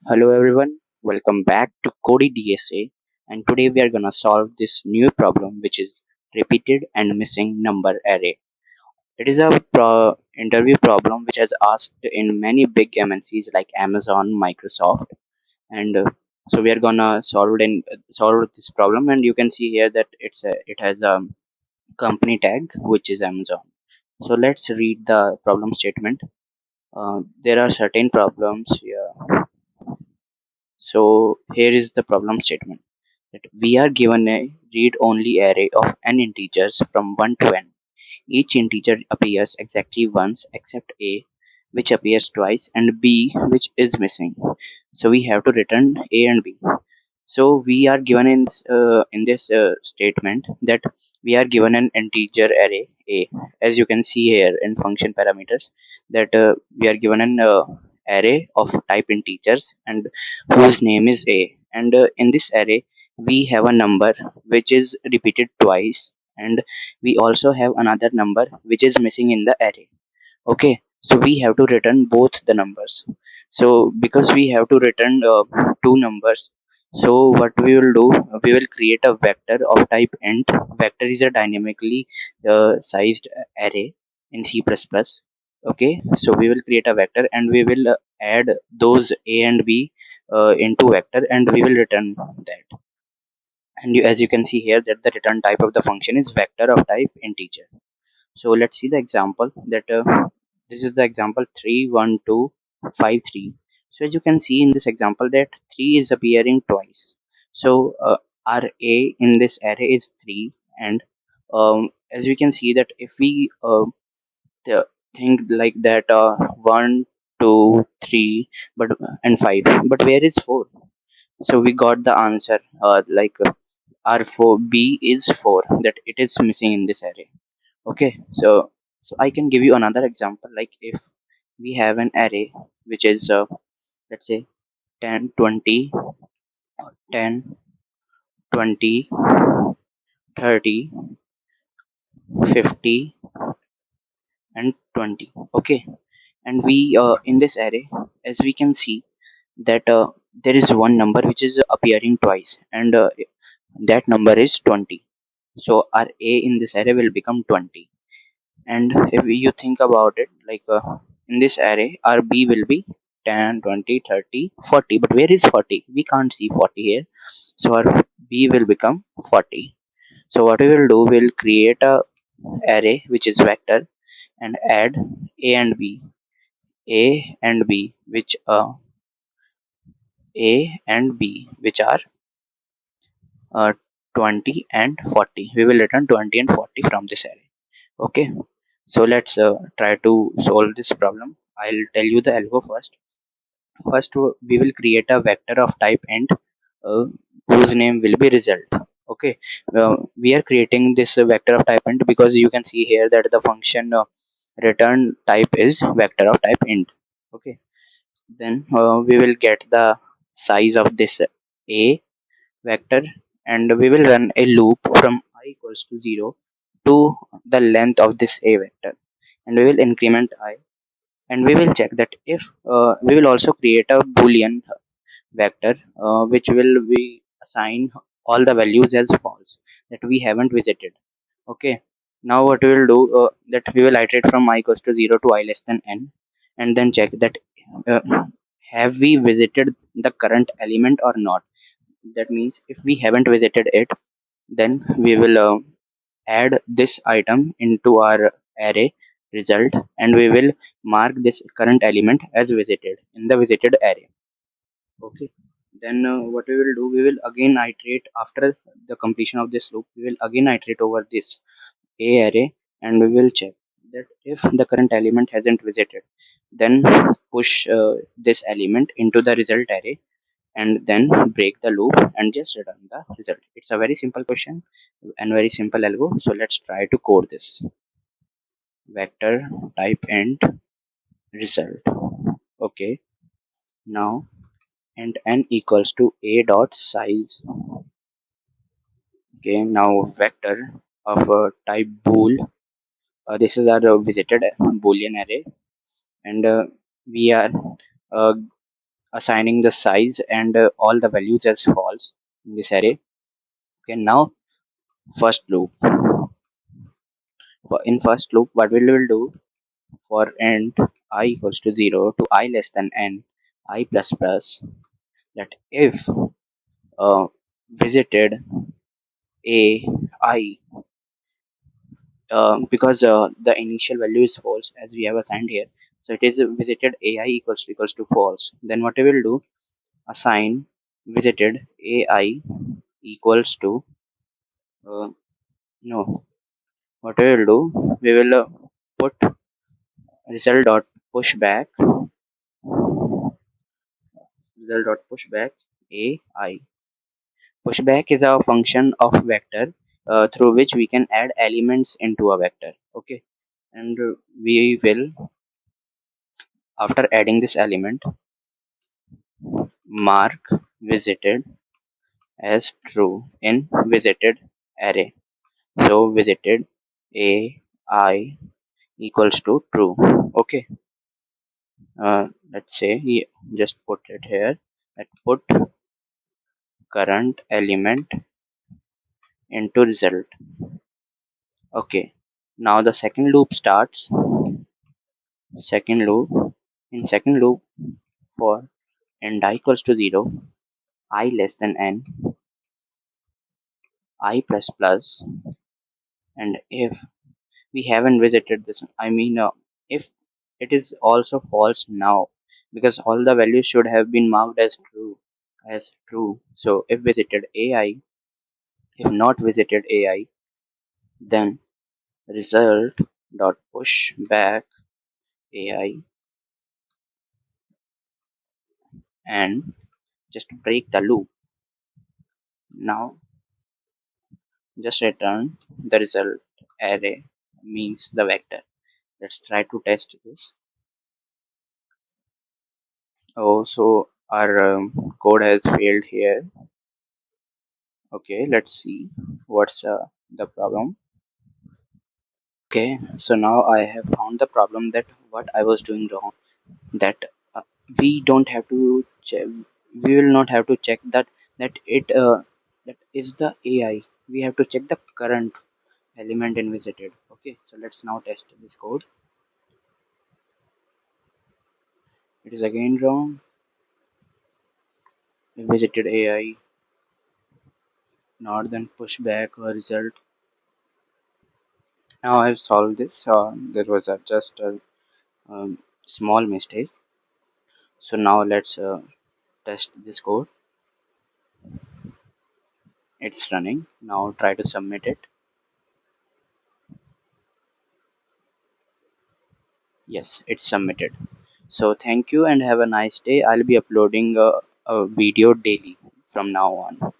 Hello everyone, welcome back to Cody DSA, and today we are gonna solve this new problem which is repeated and missing number array. It is a interview problem which has asked in many big MNCs like Amazon, Microsoft, and so we are gonna solve this problem. And you can see here that it has a company tag which is Amazon. So let's read the problem statement. There are certain problems here. So here is the problem statement that we are given a read-only array of n integers from 1 to n. Each integer appears exactly once except a, which appears twice, and b, which is missing. So we have to return a and b. So we are given in this statement that we are given an integer array a, as you can see here in function parameters, that we are given an array of type integers and whose name is a, and in this array we have a number which is repeated twice, and we also have another number which is missing in the array. Okay, so we have to return both the numbers. So because we have to return two numbers, so what we will do, we will create a vector of type int. Vector is a dynamically sized array in C++. Okay, so we will create a vector and we will add those a and b into vector, and we will return that. And as you can see here that the return type of the function is vector of type integer. So let's see the example that this is the example 3 1 2 5 3. So as you can see in this example that 3 is appearing twice. So our a in this array is 3, and as we can see that if we think like that 1 2 3 but and 5, but where is 4? So we got the answer like r4 b is 4, that it is missing in this array. Okay, so I can give you another example, like if we have an array which is let's say 10 20 10 20 30 50 and 20. Okay, and we in this array, as we can see that there is one number which is appearing twice, and that number is 20. So our a in this array will become 20. And if you think about it, like in this array our b will be 10 20 30 40, but where is 40? We can't see 40 here. So our b will become 40. So what we will do, we'll create a array which is vector and add a and b, a and b which a and b which are uh, 20 and 40. We will return 20 and 40 from this array. Okay, so let's try to solve this problem. I'll tell you the algo first. First we will create a vector of type int uh, whose name will be result. Okay, we are creating this vector of type int because you can see here that the function return type is vector of type int. Okay, then we will get the size of this a vector, and we will run a loop from I equals to 0 to the length of this a vector, and we will increment I, and we will check that if we will also create a boolean vector which will be assign all the values as false, that we haven't visited. Okay, now what we will do, that we will iterate from I equals to 0 to I less than n, and then check that uh, have we visited the current element or not. That means if we haven't visited it, then we will add this item into our array result, and we will mark this current element as visited in the visited array. Okay, then what we will do, we will again iterate after the completion of this loop. We will again iterate over this a array, and we will check that if the current element hasn't visited, then push this element into the result array, and then break the loop and just return the result. It's a very simple question and very simple algo. So let's try to code this. Vector type int result. Okay, now int n equals to a dot size. Okay, now vector of type bool. This is our visited boolean array, and we are uh, assigning the size and all the values as false in this array. Okay, now first loop. For in first loop, what we will do, for int I equals to 0 to I less than n I plus plus, that if visited a I, because the initial value is false as we have assigned here, so it is visited ai equals to false, then what we will do, assign visited ai equals to no, what we will do, we will put result dot push back, result dot push back ai. Pushback is a function of vector through which we can add elements into a vector. Okay, and we will, after adding this element, mark visited as true in visited array. So visited ai equals to true. Okay, let's say just put it here. Let's put current element into result. Okay, now the second loop starts. Second loop, in second loop, for n I equals to 0, I less than n, I plus plus, and if we haven't visited this, I mean, if it is also false now, because all the values should have been marked as true. So if visited ai, if not visited ai, then result dot push back ai, and just break the loop. Now just return the result array, means the vector. Let's try to test this. Oh, so our code has failed here. Okay, let's see what's the problem. Okay, so now I have found the problem, that what I was doing wrong, that uh, we don't have to we will not have to check that it that is the ai, we have to check the current element in visited. Okay, so let's now test this code. It is again wrong. Visited ai, not then push back a result. Now I've solved this. There was just a small mistake. So now let's test this code. It's running. Now try to submit it. Yes, it's submitted. So thank you and have a nice day. I'll be uploading a video daily from now on.